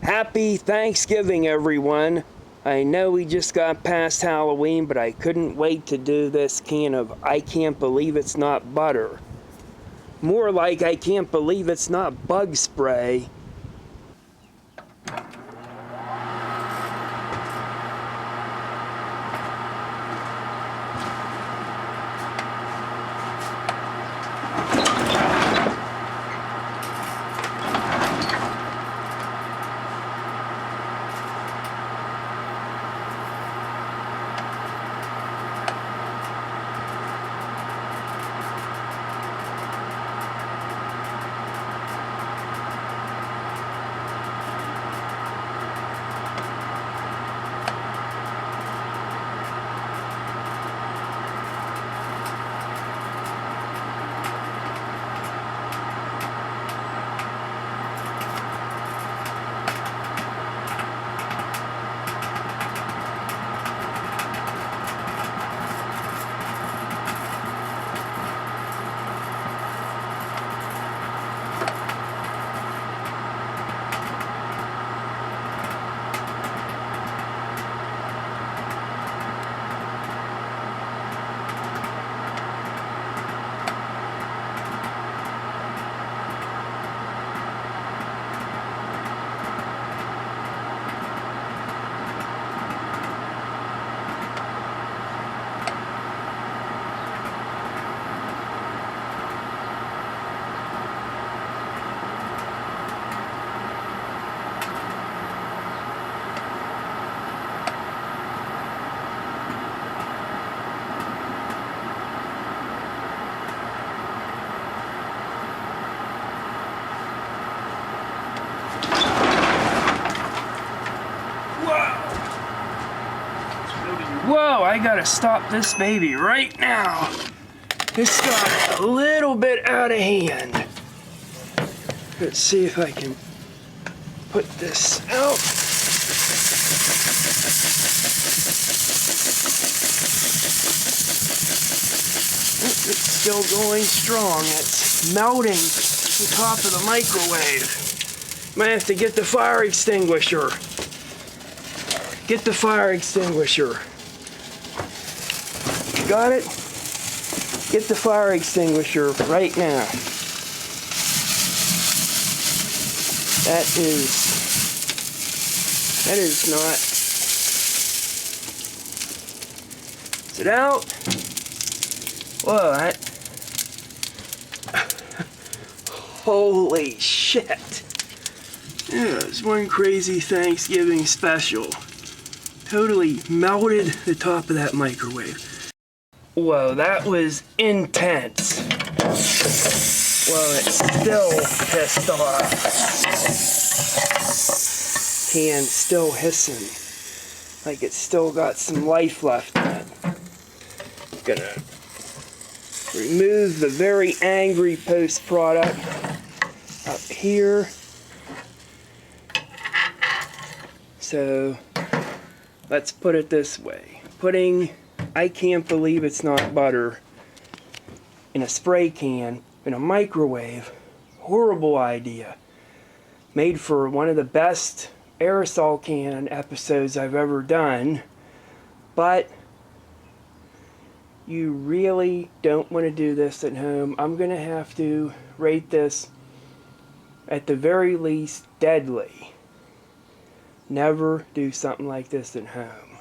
Happy Thanksgiving, everyone. I know we just got past Halloween, but I couldn't wait to do this can of I can't believe it's not butter. More like I can't believe it's not bug spray. Whoa, I gotta stop this baby right now. This got a little bit out of hand. Let's see if I can put this out. It's still going strong. It's melting the top of the microwave. Might have to get the fire extinguisher. Get the fire extinguisher. Got it? Get the fire extinguisher right now. That is not. Is it out? Whoa, that. Holy shit. Yeah, it was one crazy Thanksgiving special. Totally melted the top of that microwave. Whoa, that was intense. Whoa, it's still pissed off. Can still hissing. Like it's still got some life left in it. Gonna remove the very angry post product up here. So, let's put it this way. Putting I can't believe it's not butter in a spray can, in a microwave. Horrible idea. Made for one of the best aerosol can episodes I've ever done. But you really don't want to do this at home. I'm going to have to rate this at the very least deadly. Never do something like this at home.